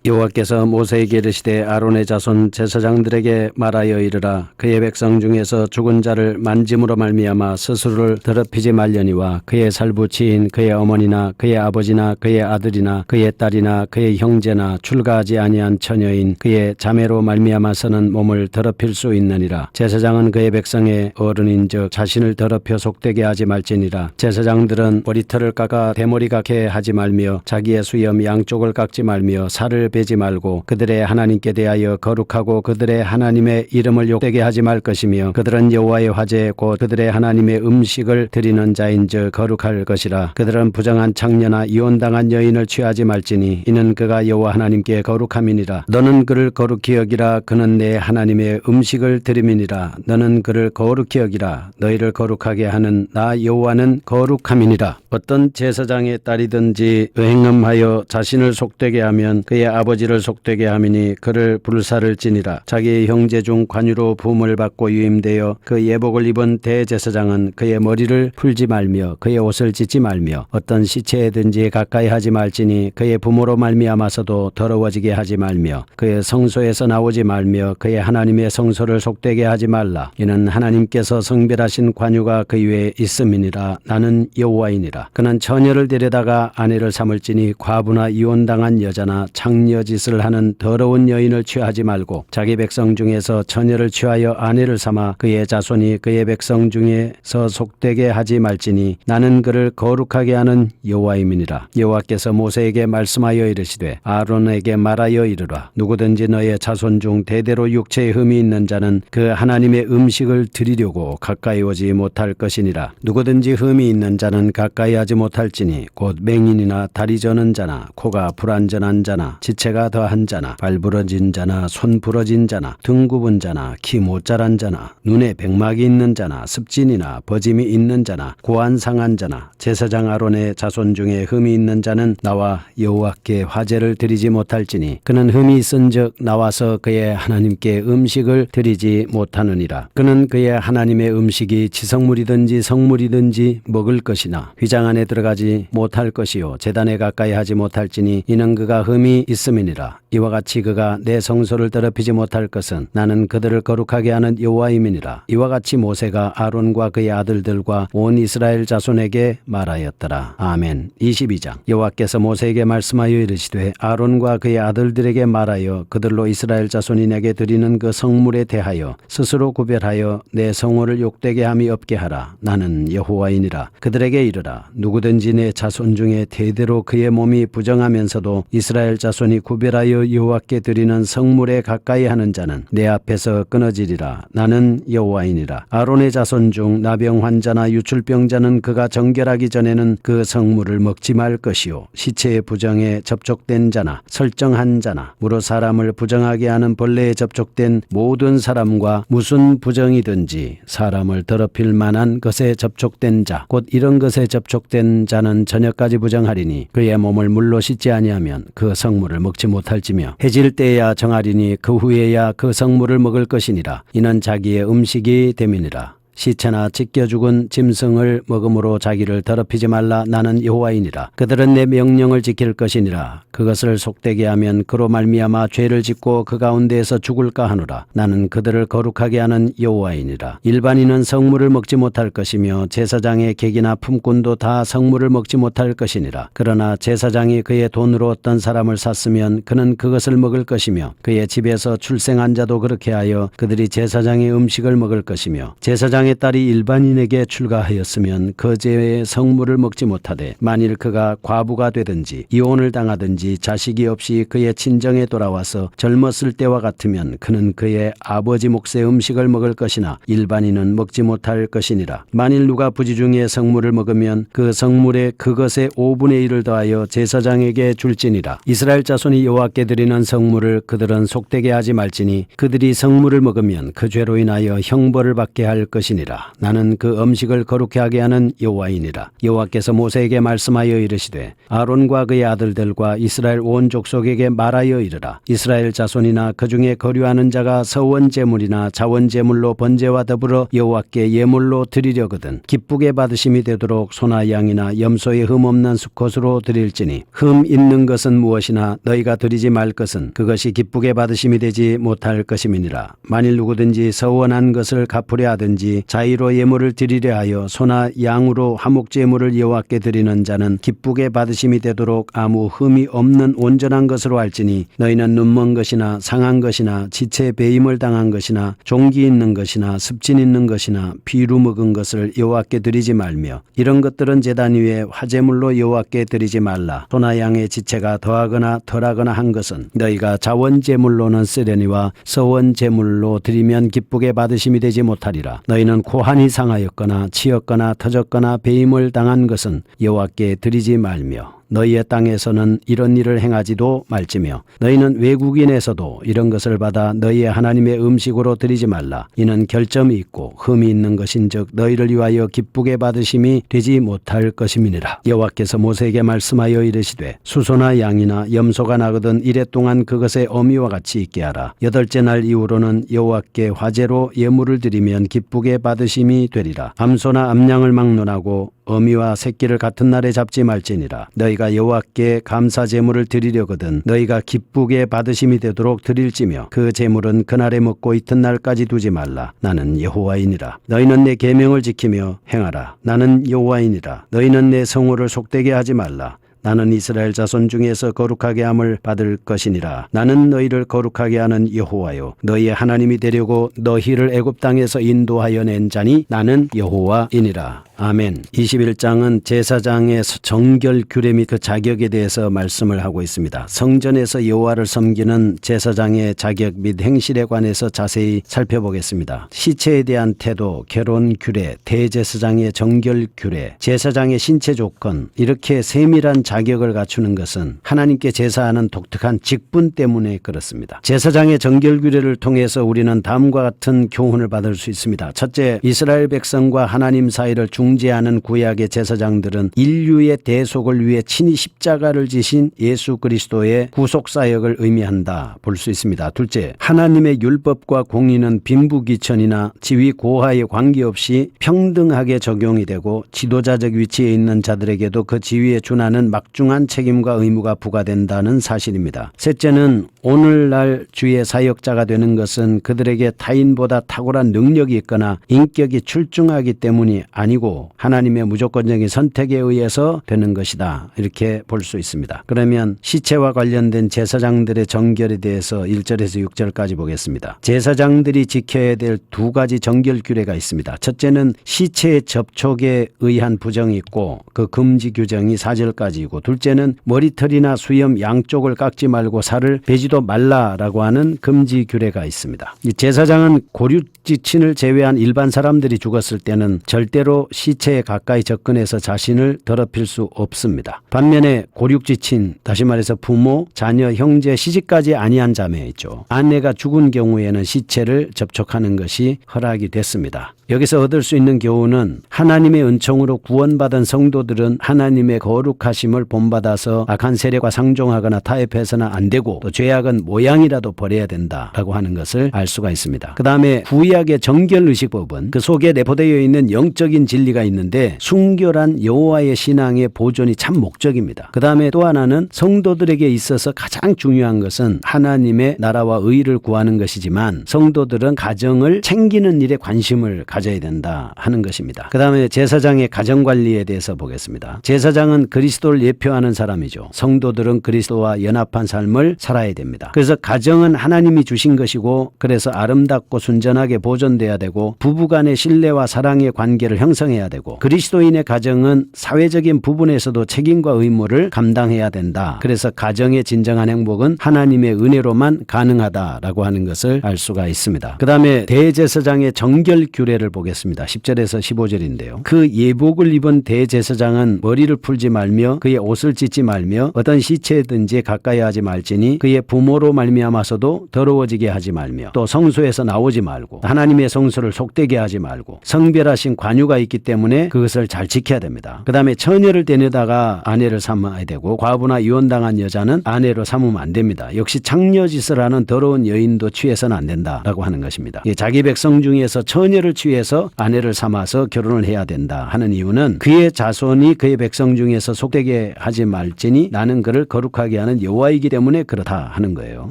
여호와께서 모세에게 이르시되 아론의 자손 제사장들에게 말하여 이르라. 그의 백성 중에서 죽은 자를 만짐으로 말미암아 스스로를 더럽히지 말려니와 그의 살부치인 그의 어머니나 그의 아버지나 그의 아들이나 그의 딸이나 그의 형제나 출가하지 아니한 처녀인 그의 자매로 말미암아서는 몸을 더럽힐 수 있느니라. 제사장은 그의 백성의 어른인즉 자신을 더럽혀 속되게 하지 말지니라. 제사장들은 머리털을 깎아 대머리 같게 하지 말며 자기의 수염 양쪽을 깎지 말며 살을 베지 말고 그들의 하나님께 대하여 거룩하고 그들의 하나님의 이름을 욕되게 하지 말 것이며 그들은 여호와의 화제 곧 그들의 하나님의 음식을 드리는 자인즉 거룩할 것이라. 그들은 부정한 창녀나 이혼당한 여인을 취하지 말지니 이는 그가 여호와 하나님께 거룩함이니라. 너는 그를 거룩히 여기라. 그는 내 하나님의 음식을 드림이니라. 너는 그를 거룩히 여기라. 너희를 거룩하게 하는 나 여호와는 거룩함이니라. 어떤 제사장의 딸이든지 행음하여 자신을 속되게 하면 그의 아버지를 속되게 함이니 그를 불사를 지니라. 자기의 형제 중 관유로 부음을 받고 유임되어 그 예복을 입은 대제사장은 그의 머리를 풀지 말며 그의 옷을 찢지 말며 어떤 시체에든지 가까이 하지 말지니 그의 부모로 말미암아서도 더러워지게 하지 말며 그의 성소에서 나오지 말며 그의 하나님의 성소를 속되게 하지 말라. 이는 하나님께서 성별하신 관유가 그 위에 있음이니라. 나는 여호와이니라. 그는 처녀를 데려다가 아내를 삼을지니 과부나 이혼당한 여자나 창녀짓을 하는 더러운 여인을 취하지 말고 자기 백성 중에서 처녀를 취하여 아내를 삼아 그의 자손이 그의 백성 중에서 속되게 하지 말지니 나는 그를 거룩하게 하는 여호와임이니라. 여호와께서 모세에게 말씀하여 이르시되 아론에게 말하여 이르라. 누구든지 너의 자손 중 대대로 육체에 흠이 있는 자는 그 하나님의 음식을 드리려고 가까이 오지 못할 것이니라. 누구든지 흠이 있는 자는 가까이 하지 못할지니 곧 맹인이나 다리 저는 자나 코가 불완전한 자나 지체가 더한 자나 발 부러진 자나 손 부러진 자나 등 굽은 자나 키 못 자란 자나 눈에 백막이 있는 자나 습진이나 버짐이 있는 자나 고안 상한 자나 제사장 아론의 자손 중에 흠이 있는 자는 나와 여호와께 화제를 드리지 못할지니 그는 흠이 있은즉 나와서 그의 하나님께 음식을 드리지 못하느니라. 그는 그의 하나님의 음식이 지성물이든지 성물이든지 먹을 것이나 휘장 안에 들어가지 못할 것이요 제단에 가까이 하지 못할지니 이는 그가 흠이 있음이니라. 이와 같이 그가 내 성소를 더럽히지 못할 것은 나는 그들을 거룩하게 하는 여호와임이니라. 이와 같이 모세가 아론과 그의 아들들과 온 이스라엘 자손에게 말하였더라. 아멘. 22장. 여호와께서 모세에게 말씀하여 이르시되 아론과 그의 아들들에게 말하여 그들로 이스라엘 자손이 내게 드리는 그 성물에 대하여 스스로 구별하여 내 성호를 욕되게 함이 없게 하라. 나는 여호와이니라. 그들에게 이르라. 누구든지 내 자손 중에 대대로 그의 몸이 부정하면서도 이스라엘 자손이 구별하여 여호와께 드리는 성물에 가까이 하는 자는 내 앞에서 끊어지리라. 나는 여호와이니라. 아론의 자손 중 나병 환자나 유출병자는 그가 정결하기 전에는 그 성물을 먹지 말 것이요 시체의 부정에 접촉된 자나 설정한 자나 무릇 사람을 부정하게 하는 벌레에 접촉된 모든 사람과 무슨 부정이든지 사람을 더럽힐 만한 것에 접촉된 자 곧 이런 것에 접촉된 자는 저녁까지 부정하리니 그의 몸을 물로 씻지 아니하면 그 성물을 먹지 못할지며 해질 때야 정하리니 그 후에야 그 성물을 먹을 것이니라. 이는 자기의 음식이 됨이니라. 시체나 찢겨 죽은 짐승을 먹음으로 자기를 더럽히지 말라. 나는 여호와이니라. 그들은 내 명령을 지킬 것이니라. 그것을 속되게 하면 그로 말미암아 죄를 짓고 그 가운데에서 죽을까 하노라. 나는 그들을 거룩하게 하는 여호와이니라. 일반인은 성물을 먹지 못할 것이며 제사장의 객이나 품꾼도 다 성물을 먹지 못할 것이니라. 그러나 제사장이 그의 돈으로 어떤 사람을 샀으면 그는 그것을 먹을 것이며 그의 집에서 출생한 자도 그렇게 하여 그들이 제사장의 음식을 먹을 것이며 제사장의 딸이 일반인에게 출가하였으면 그 죄의 성물을 먹지 못하되 만일 그가 과부가 되든지 이혼을 당하든지 자식이 없이 그의 친정에 돌아와서 젊었을 때와 같으면 그는 그의 아버지 몫의 음식을 먹을 것이나 일반인은 먹지 못할 것이니라. 만일 누가 부지 중에 성물을 먹으면 그 성물에 그것의 5분의 1을 더하여 제사장에게 줄지니라. 이스라엘 자손이 여호와께 드리는 성물을 그들은 속되게 하지 말지니 그들이 성물을 먹으면 그 죄로 인하여 형벌을 받게 할 것이니라. 여호와이니라. 나는 그 음식을 거룩히 하게 하는 여호와이니라. 여호와께서 모세에게 말씀하여 이르시되 아론과 그의 아들들과 이스라엘 온 족속에게 말하여 이르라. 이스라엘 자손이나 그 중에 거류하는 자가 서원 제물이나 자원 제물로 번제와 더불어 여호와께 예물로 드리려거든 기쁘게 받으심이 되도록 소나 양이나 염소의 흠 없는 수컷으로 드릴지니 흠 있는 것은 무엇이나 너희가 드리지 말 것은 그것이 기쁘게 받으심이 되지 못할 것임이니라. 만일 누구든지 서원한 것을 갚으려 하든지 자의로 예물을 드리려 하여 소나 양으로 화목 제물을 여호와께 드리는 자는 기쁘게 받으심이 되도록 아무 흠이 없는 온전한 것으로 할지니 너희는 눈먼 것이나 상한 것이나 지체 배임을 당한 것이나 종기 있는 것이나 습진 있는 것이나 비루 먹은 것을 여호와께 드리지 말며 이런 것들은 제단 위에 화제물로 여호와께 드리지 말라. 소나 양의 지체가 더하거나 덜하거나 한 것은 너희가 자원 제물로는 쓰려니와 서원 제물로 드리면 기쁘게 받으심이 되지 못하리라. 너희는 고한이 상하였거나 치였거나 터졌거나 배임을 당한 것은 여호와께 드리지 말며 너희의 땅에서는 이런 일을 행하지도 말지며 너희는 외국인에서도 이런 것을 받아 너희의 하나님의 음식으로 드리지 말라. 이는 결점이 있고 흠이 있는 것인즉 너희를 위하여 기쁘게 받으심이 되지 못할 것임이니라. 여호와께서 모세에게 말씀하여 이르시되 수소나 양이나 염소가 나거든 이래 동안 그것의 어미와 같이 있게 하라. 8째 날 이후로는 여호와께 화제로 예물을 드리면 기쁘게 받으심이 되리라. 암소나 암양을 막론하고 어미와 새끼를 같은 날에 잡지 말지니라. 너희가 여호와께 감사 제물을 드리려거든 너희가 기쁘게 받으심이 되도록 드릴지며 그 제물은 그날에 먹고 이튿날까지 두지 말라. 나는 여호와이니라. 너희는 내 계명을 지키며 행하라. 나는 여호와이니라. 너희는 내 성호를 속되게 하지 말라. 나는 이스라엘 자손 중에서 거룩하게 함을 받을 것이니라. 나는 너희를 거룩하게 하는 여호와요 너희의 하나님이 되려고 너희를 애굽 땅에서 인도하여 낸 자니 나는 여호와이니라. 아멘. 21장은 제사장의 정결 규례 및 그 자격에 대해서 말씀을 하고 있습니다. 성전에서 여호와를 섬기는 제사장의 자격 및 행실에 관해서 자세히 살펴보겠습니다. 시체에 대한 태도, 결혼 규례, 대제사장의 정결 규례, 제사장의 신체 조건, 이렇게 세밀한 자격을 갖추는 것은 하나님께 제사하는 독특한 직분 때문에 그렇습니다. 제사장의 정결 규례를 통해서 우리는 다음과 같은 교훈을 받을 수 있습니다. 첫째, 이스라엘 백성과 하나님 사이를 중재하는 구약의 제사장들은 인류의 대속을 위해 친히 십자가를 지신 예수 그리스도의 구속사역을 의미한다 볼 수 있습니다. 둘째, 하나님의 율법과 공의는 빈부귀천이나 지위 고하에 관계없이 평등하게 적용이 되고 지도자적 위치에 있는 자들에게도 그 지위에 준하는 막중한 책임과 의무가 부과된다는 사실입니다. 셋째는 오늘날 주의 사역자가 되는 것은 그들에게 타인보다 탁월한 능력이 있거나 인격이 출중하기 때문이 아니고 하나님의 무조건적인 선택에 의해서 되는 것이다. 이렇게 볼 수 있습니다. 그러면 시체와 관련된 제사장들의 정결에 대해서 1절에서 6절까지 보겠습니다. 제사장들이 지켜야 될 두 가지 정결 규례가 있습니다. 첫째는 시체의 접촉에 의한 부정이 있고 그 금지 규정이 4절까지이고 둘째는 머리털이나 수염 양쪽을 깎지 말고 살을 베지도 말라라고 하는 금지 규례가 있습니다. 이 제사장은 고륙지친을 제외한 일반 사람들이 죽었을 때는 절대로 시체에 가까이 접근해서 자신을 더럽힐 수 없습니다. 반면에 고륙지친, 다시 말해서 부모, 자녀, 형제, 시집까지 아니한 자매 있죠. 아내가 죽은 경우에는 시체를 접촉하는 것이 허락이 됐습니다. 여기서 얻을 수 있는 교훈은 하나님의 은총으로 구원받은 성도들은 하나님의 거룩하심을 본받아서 악한 세력과 상종하거나 타협해서는 안 되고 또 죄악은 모양이라도 버려야 된다라고 하는 것을 알 수가 있습니다. 그 다음에 구약의 정결의식법은 그 속에 내포되어 있는 영적인 진리가 있는데 순결한 여호와의 신앙의 보존이 참 목적입니다. 그 다음에 또 하나는 성도들에게 있어서 가장 중요한 것은 하나님의 나라와 의를 구하는 것이지만 성도들은 가정을 챙기는 일에 관심을 가져야 된다 하는 것입니다. 그 다음에 제사장의 가정관리에 대해서 보겠습니다. 제사장은 그리스도를 예표하는 사람이죠. 성도들은 그리스도와 연합한 삶을 살아야 됩니다. 그래서 가정은 하나님이 주신 것이고 그래서 아름답고 순전하게 보존돼야 되고 부부간의 신뢰와 사랑의 관계를 형성해야 되고 그리스도인의 가정은 사회적인 부분에서도 책임과 의무를 감당해야 된다. 그래서 가정의 진정한 행복은 하나님의 은혜로만 가능하다라고 하는 것을 알 수가 있습니다. 그 다음에 대제사장의 정결 규례를 보겠습니다. 10절에서 15절인데요. 그 예복을 입은 대제사장은 머리를 풀지 말며 그의 옷을 찢지 말며 어떤 시체든지 가까이 하지 말지니 그의 부모로 말미암아서도 더러워지게 하지 말며 또 성소에서 나오지 말고 하나님의 성소를 속되게 하지 말고 성별하신 관유가 있기 때문에 그것을 잘 지켜야 됩니다. 그 다음에 처녀를 데려다가 아내를 삼아야 되고 과부나 이혼당한 여자는 아내로 삼으면 안 됩니다. 역시 창녀짓을 하는 더러운 여인도 취해서는 안 된다라고 하는 것입니다. 자기 백성 중에서 처녀를 취해서 아내를 삼아서 결혼을 해야 된다 하는 이유는 그의 자손이 그의 백성 중에서 속되게 하지 말지니 나는 그를 거룩하게 하는 여호와이기 때문에 그렇다 하는 거예요.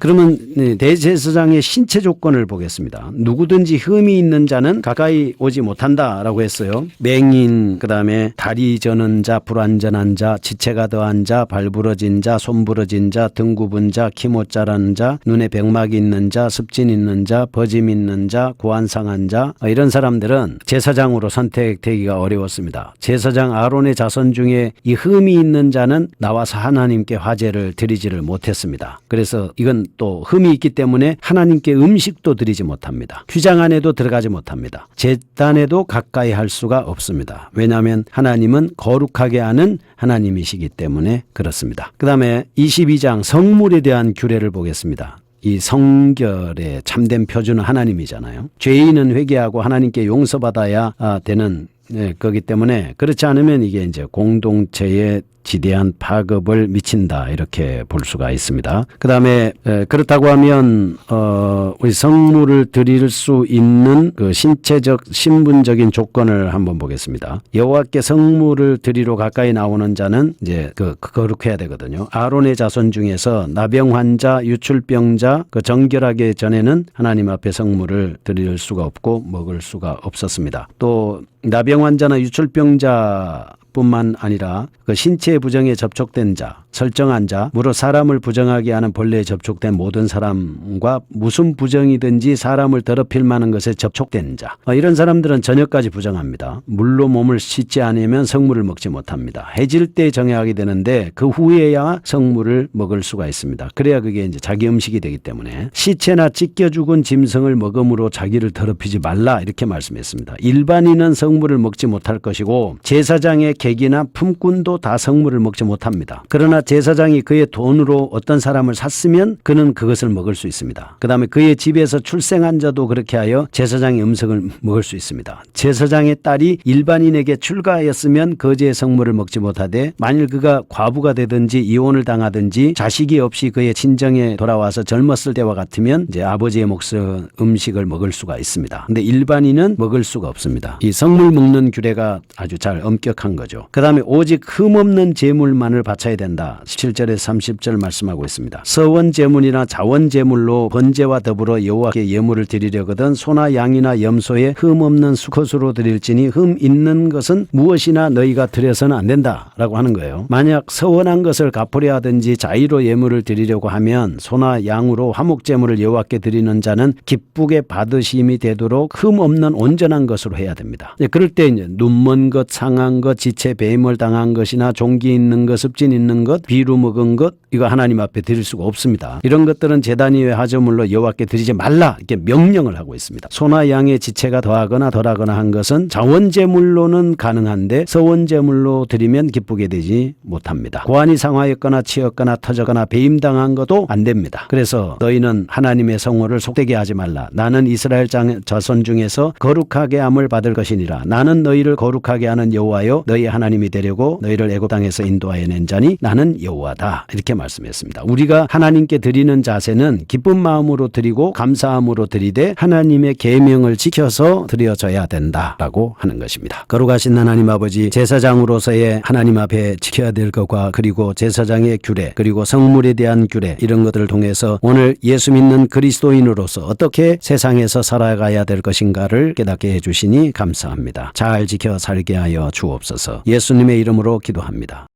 그러면 대제사장의 신체 조건을 보겠습니다. 누구든지 흠이 있는 자는 가까이 오지 못한다라고 했어요. 맹인, 그 다음에 다리 저는 자, 불완전한 자, 지체가 더한 자, 발 부러진 자, 손 부러진 자, 등 굽은 자, 키 못 자라는 자, 눈에 백막이 있는 자, 습진 있는 자, 버짐 있는 자, 고안 상한 자, 이런 사람들은 제사장으로 선택되기가 어려웠습니다. 제사장 아론의 자손 중에 이 흠이 있는 자는 나와서 하나님께 화제를 드리지를 못했습니다. 그래서 이건 또 흠이 있기 때문에 하나님께 음식도 드리지 못합니다. 휘장 안에도 들어가지 못합니다. 제단에도 가까이 할 수가 없습니다. 왜냐하면 하나님은 거룩하게 하는 하나님이시기 때문에 그렇습니다. 그 다음에 22장 성물에 대한 규례를 보겠습니다. 이 성결의 참된 표준은 하나님이잖아요. 죄인은 회개하고 하나님께 용서받아야 되는 거기 때문에 그렇지 않으면 이게 이제 공동체의 지대한 파급을 미친다 이렇게 볼 수가 있습니다. 그 다음에 그렇다고 하면 우리 성물을 드릴 수 있는 그 신체적 신분적인 조건을 한번 보겠습니다. 여호와께 성물을 드리러 가까이 나오는 자는 이제 거룩해야 되거든요. 아론의 자손 중에서 나병 환자, 유출병자, 정결하기 전에는 하나님 앞에 성물을 드릴 수가 없고 먹을 수가 없었습니다. 또 나병 환자나 유출병자 뿐만 아니라 그 신체 부정에 접촉된 자, 설정한 자, 무릇 사람을 부정하게 하는 본래에 접촉된 모든 사람과 무슨 부정이든지 사람을 더럽힐 만한 것에 접촉된 자, 이런 사람들은 저녁까지 부정합니다. 물로 몸을 씻지 않으면 성물을 먹지 못합니다. 해질 때 정해하게 되는데 그 후에야 성물을 먹을 수가 있습니다. 그래야 그게 이제 자기 음식이 되기 때문에 시체나 찢겨 죽은 짐승을 먹음으로 자기를 더럽히지 말라 이렇게 말씀했습니다. 일반인은 성물을 먹지 못할 것이고 제사장의 객이나 품꾼도 다 성물을 먹지 못합니다. 그러나 제사장이 그의 돈으로 어떤 사람을 샀으면 그는 그것을 먹을 수 있습니다. 그 다음에 그의 집에서 출생한 자도 그렇게 하여 제사장의 음식을 먹을 수 있습니다. 제사장의 딸이 일반인에게 출가하였으면 거제의 성물을 먹지 못하되 만일 그가 과부가 되든지 이혼을 당하든지 자식이 없이 그의 친정에 돌아와서 젊었을 때와 같으면 이제 아버지의 몫을 음식을 먹을 수가 있습니다. 근데 일반인은 먹을 수가 없습니다. 이 성물 먹는 규례가 아주 잘 엄격한 거죠. 그 다음에 오직 흠없는 제물만을 바쳐야 된다. 17절에서 30절 말씀하고 있습니다. 서원 제물이나 자원 제물로 번제와 더불어 여호와께 예물을 드리려거든 소나 양이나 염소에 흠없는 수컷으로 드릴지니 흠 있는 것은 무엇이나 너희가 드려서는 안 된다라고 하는 거예요. 만약 서원한 것을 갚으려 하든지 자의로 예물을 드리려고 하면 소나 양으로 화목 제물을 여호와께 드리는 자는 기쁘게 받으심이 되도록 흠없는 온전한 것으로 해야 됩니다. 그럴 때 이제 눈먼 것, 상한 것, 지체 배임을 당한 것이나 종기 있는 것, 습진 있는 것, 비루 먹은 것 이거 하나님 앞에 드릴 수가 없습니다. 이런 것들은 제단 이외 하조물로 여호와께 드리지 말라 이렇게 명령을 하고 있습니다. 소나 양의 지체가 더하거나 덜하거나 한 것은 자원제물로는 가능한데 서원제물로 드리면 기쁘게 되지 못합니다. 고환이 상하였거나 치였거나 터졌거나 배임당한 것도 안 됩니다. 그래서 너희는 하나님의 성호를 속되게 하지 말라. 나는 이스라엘 자손 중에서 거룩하게 함을 받을 것이니라. 나는 너희를 거룩하게 하는 여호와요 너희 하나님이 되려고 너희를 애굽 땅에서 인도하여 낸 자니 나는 여호와다 이렇게 말씀했습니다. 우리가 하나님께 드리는 자세는 기쁜 마음으로 드리고 감사함으로 드리되 하나님의 계명을 지켜서 드려져야 된다라고 하는 것입니다. 거룩하신 하나님 아버지, 제사장으로서의 하나님 앞에 지켜야 될 것과 그리고 제사장의 규례 그리고 성물에 대한 규례 이런 것들을 통해서 오늘 예수 믿는 그리스도인으로서 어떻게 세상에서 살아가야 될 것인가를 깨닫게 해주시니 감사합니다. 잘 지켜 살게 하여 주옵소서. 예수님의 이름으로 기도합니다.